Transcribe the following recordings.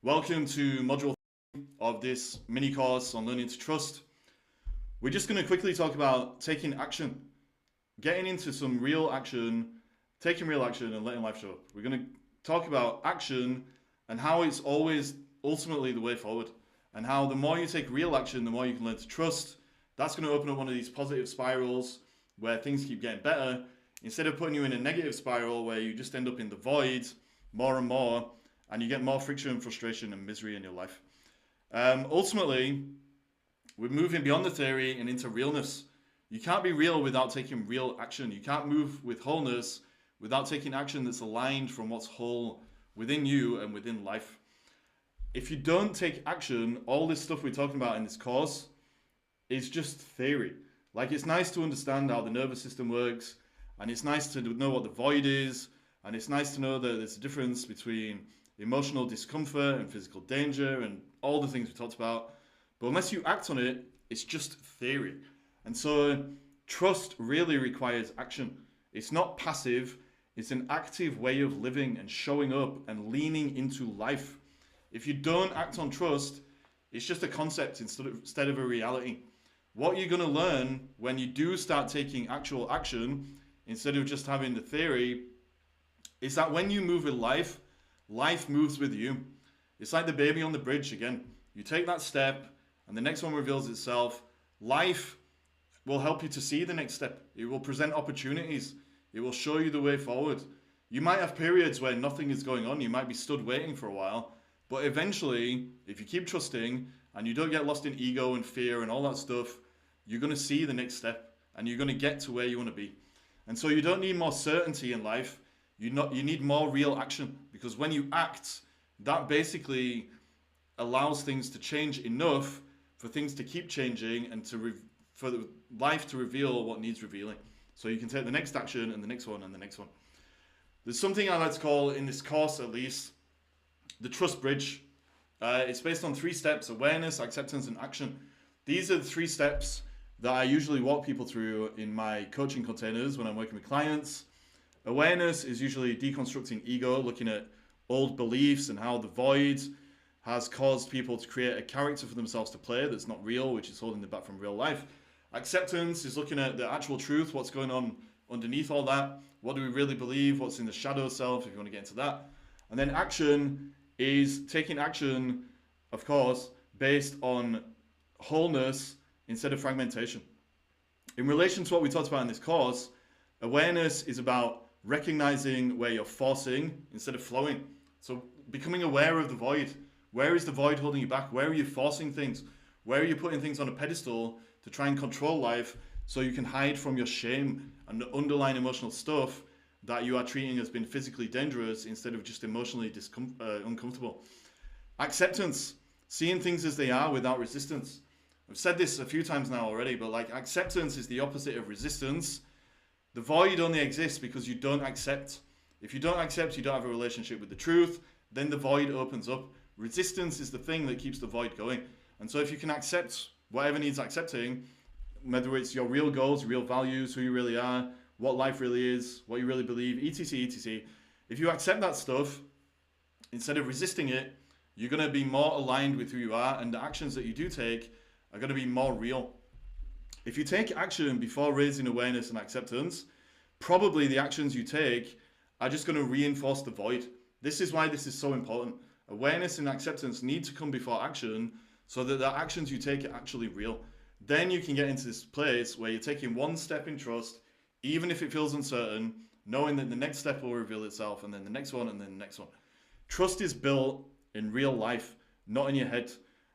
Welcome to module of this mini course on learning to trust. We're just going to quickly talk about taking action, getting into some real action, taking real action and letting life show up. We're going to talk about action and how it's always ultimately the way forward, and how the more you take real action, the more you can learn to trust. That's going to open up one of these positive spirals where things keep getting better, instead of putting you in a negative spiral where you just end up in the void more and more, and you get more friction and frustration and misery in your life. Ultimately, we're moving beyond the theory and into realness. You can't be real without taking real action. You can't move with wholeness without taking action that's aligned from what's whole within you and within life. If you don't take action, all this stuff we're talking about in this course is just theory. Like, it's nice to understand how the nervous system works, and it's nice to know what the void is, and it's nice to know that there's a difference between emotional discomfort and physical danger and all the things we talked about. But unless you act on it, it's just theory. And so trust really requires action. It's not passive, it's an active way of living and showing up and leaning into life. If you don't act on trust, it's just a concept instead of a reality. What you're going to learn when you do start taking actual action, instead of just having the theory, is that when you move with life, life moves with you. It's like the baby on the bridge again. You take that step and the next one reveals itself. Life will help you to see the next step. It will present opportunities. It will show you the way forward. You might have periods where nothing is going on. You might be stood waiting for a while. But eventually, if you keep trusting and you don't get lost in ego and fear and all that stuff, you're going to see the next step and you're going to get to where you want to be. And so you don't need more certainty in life. You need more real action, because when you act, that basically allows things to change enough for things to keep changing and for the life to reveal what needs revealing. So you can take the next action and the next one and the next one. There's something I like to call, in this course at least, the trust bridge. It's based on 3 steps: awareness, acceptance, and action. These are the 3 steps that I usually walk people through in my coaching containers when I'm working with clients. Awareness is usually deconstructing ego, looking at old beliefs and how the void has caused people to create a character for themselves to play that's not real, which is holding them back from real life. Acceptance is looking at the actual truth, what's going on underneath all that. What do we really believe? What's in the shadow self, if you want to get into that. And then action is taking action, of course, based on wholeness instead of fragmentation. In relation to what we talked about in this course, awareness is about recognizing where you're forcing instead of flowing. So becoming aware of the void. Where is the void holding you back? Where are you forcing things? Where are you putting things on a pedestal to try and control life so you can hide from your shame and the underlying emotional stuff that you are treating as being physically dangerous instead of just emotionally uncomfortable? Acceptance, seeing things as they are without resistance. I've said this a few times now already, but like, acceptance is the opposite of resistance. The void only exists because you don't accept. If you don't accept, you don't have a relationship with the truth, then the void opens up. Resistance is the thing that keeps the void going. And so if you can accept whatever needs accepting, whether it's your real goals, your real values, who you really are, what life really is, what you really believe, etc., etc. If you accept that stuff, instead of resisting it, you're going to be more aligned with who you are, and the actions that you do take are going to be more real. If you take action before raising awareness and acceptance, probably the actions you take are just going to reinforce the void. This is why this is so important. Awareness and acceptance need to come before action so that the actions you take are actually real. Then you can get into this place where you're taking one step in trust, even if it feels uncertain, knowing that the next step will reveal itself, and then the next one, and then the next one. Trust is built in real life, not in your head.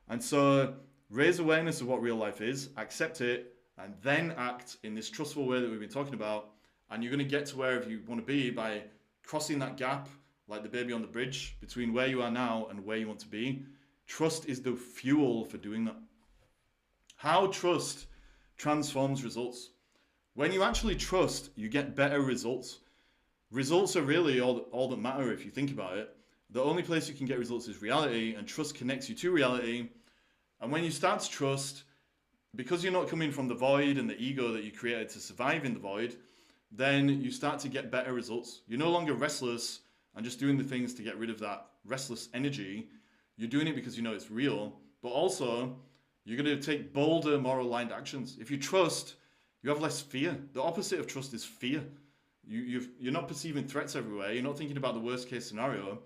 And so raise awareness of what real life is, accept it, and then act in this trustful way that we've been talking about. And you're going to get to wherever you want to be by crossing that gap, like the baby on the bridge, between where you are now and where you want to be. Trust is the fuel for doing that. How trust transforms results. When you actually trust, you get better results. Results are really all that matter if you think about it. The only place you can get results is reality, and trust connects you to reality. And when you start to trust, because you're not coming from the void and the ego that you created to survive in the void, then you start to get better results. You're no longer restless and just doing the things to get rid of that restless energy. You're doing it because you know it's real, but also you're going to take bolder, more aligned actions. If you trust, you have less fear. The opposite of trust is fear. You're not perceiving threats everywhere. You're not thinking about the worst case scenario.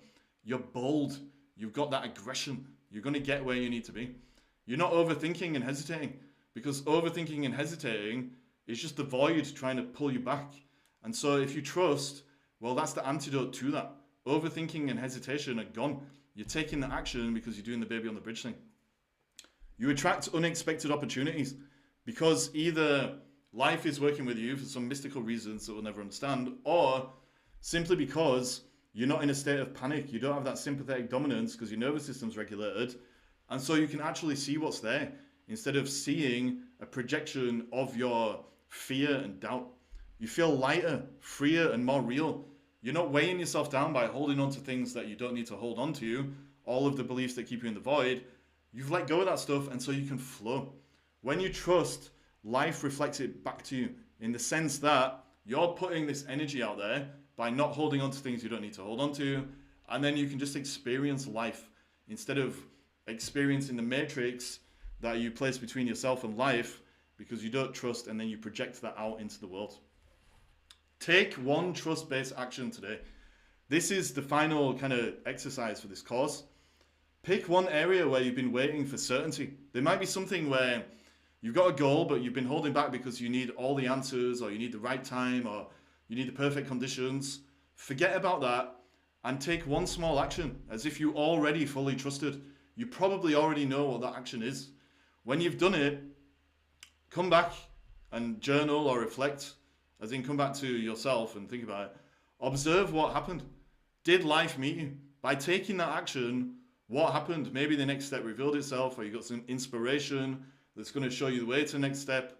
You're bold. You've got that aggression. You're going to get where you need to be. You're not overthinking and hesitating, because overthinking and hesitating is just the void trying to pull you back. And so if you trust, well, that's the antidote to that. Overthinking and hesitation are gone. You're taking the action because you're doing the baby on the bridge thing. You attract unexpected opportunities because either life is working with you for some mystical reasons that we'll never understand, or simply because you're not in a state of panic. You don't have that sympathetic dominance because your nervous system's regulated. And so you can actually see what's there instead of seeing a projection of your fear and doubt. You feel lighter, freer, and more real. You're not weighing yourself down by holding on to things that you don't need to hold on to, all of the beliefs that keep you in the void. You've let go of that stuff, and so you can flow. When you trust, life reflects it back to you in the sense that you're putting this energy out there by not holding on to things you don't need to hold on to, and then you can just experience life instead of experiencing the matrix that you place between yourself and life because you don't trust, and then you project that out into the world. Take one trust-based action today. This is the final kind of exercise for this course. Pick one area where you've been waiting for certainty. There might be something where you've got a goal, but you've been holding back because you need all the answers, or you need the right time, or you need the perfect conditions. Forget about that and take one small action as if you already fully trusted. You probably already know what that action is. When you've done it, come back and journal or reflect, as in come back to yourself and think about it. Observe what happened. Did life meet you? By taking that action, what happened? Maybe the next step revealed itself, or you got some inspiration that's going to show you the way to the next step.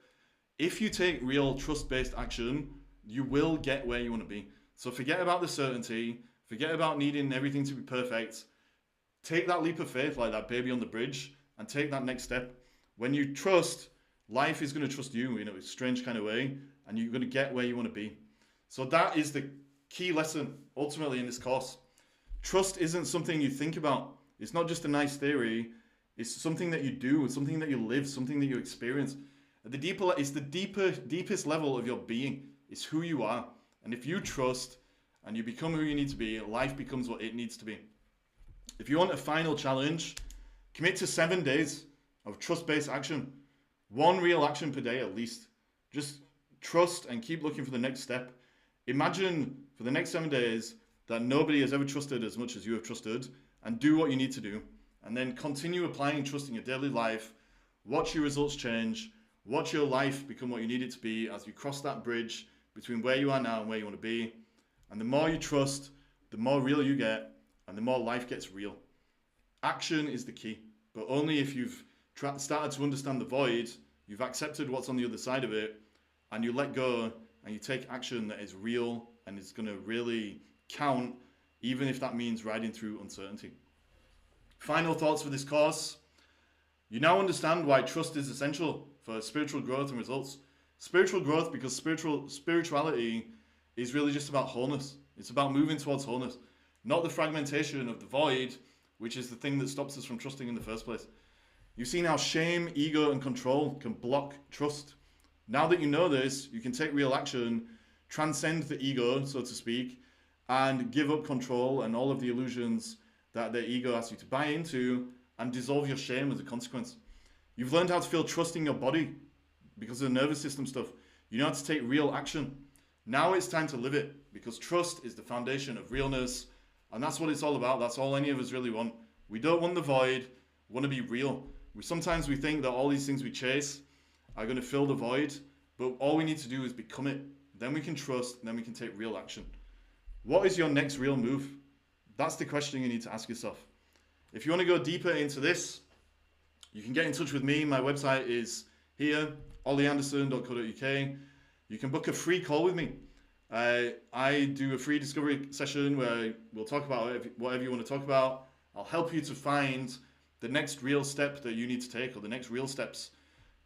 If you take real trust-based action, you will get where you want to be. So forget about the certainty, forget about needing everything to be perfect. Take that leap of faith like that baby on the bridge and take that next step. When you trust, life is going to trust you in a strange kind of way, and you're going to get where you want to be. So that is the key lesson ultimately in this course. Trust isn't something you think about. It's not just a nice theory. It's something that you do, it's something that you live, something that you experience. It's the deepest level of your being. It's who you are. And if you trust and you become who you need to be, life becomes what it needs to be. If you want a final challenge, commit to 7 days of trust-based action. One real action per day at least. Just trust and keep looking for the next step. Imagine for the next 7 days that nobody has ever trusted as much as you have trusted, and do what you need to do. And then continue applying trust in your daily life. Watch your results change. Watch your life become what you need it to be as you cross that bridge between where you are now and where you want to be. And the more you trust, the more real you get, and the more life gets real. Action is the key, but only if you've started to understand the void, you've accepted what's on the other side of it, and you let go and you take action that is real and is going to really count, even if that means riding through uncertainty. Final thoughts for this course. You now understand why trust is essential for spiritual growth and results. Spiritual growth, because spirituality is really just about wholeness. It's about moving towards wholeness, not the fragmentation of the void, which is the thing that stops us from trusting in the first place. You've seen how shame, ego, and control can block trust. Now that you know this, you can take real action, transcend the ego, so to speak, and give up control and all of the illusions that the ego asks you to buy into, and dissolve your shame as a consequence. You've learned how to feel trust in your body because of the nervous system stuff. You know how to take real action. Now it's time to live it, because trust is the foundation of realness, and that's what it's all about. That's all any of us really want. We don't want the void, we want to be real. Sometimes we think that all these things we chase are going to fill the void, but all we need to do is become it. Then we can trust, and then we can take real action. What is your next real move? That's the question you need to ask yourself. If you want to go deeper into this, you can get in touch with me. My website is here, ollyanderson.co.uk. You can book a free call with me. I do a free discovery session where we'll talk about whatever you want to talk about. I'll help you to find the next real step that you need to take, or the next real steps.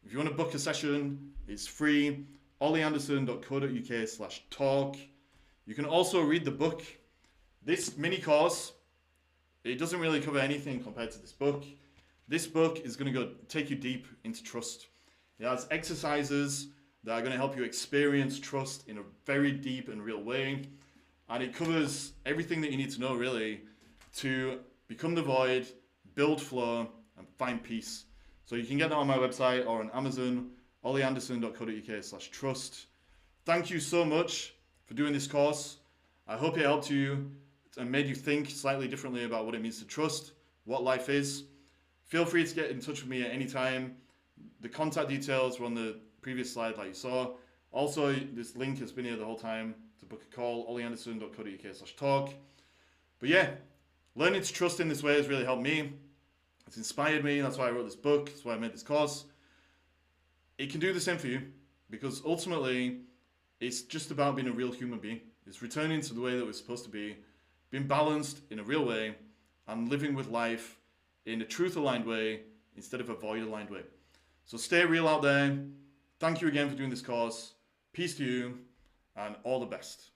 If you want to book a session, it's free, ollyanderson.co.uk/talk. You can also read the book. This mini course it doesn't really cover anything compared to this book. This book is going to go take you deep into trust. It has exercises that are going to help you experience trust in a very deep and real way. And it covers everything that you need to know, really, to become the void, build flow, and find peace. So you can get that on my website or on Amazon, ollieanderson.co.uk/trust. Thank you so much for doing this course. I hope it helped you and made you think slightly differently about what it means to trust, what life is. Feel free to get in touch with me at any time. The contact details were on the previous slide like you saw. Also, this link has been here the whole time to book a call, ollieanderson.co.uk/talk. But yeah, learning to trust in this way has really helped me. It's inspired me. That's why I wrote this book. That's why I made this course. It can do the same for you, because ultimately it's just about being a real human being. It's returning to the way that we're supposed to be, being balanced in a real way, and living with life in a truth-aligned way instead of a void-aligned way. So stay real out there. Thank you again for doing this course. Peace to you, and all the best.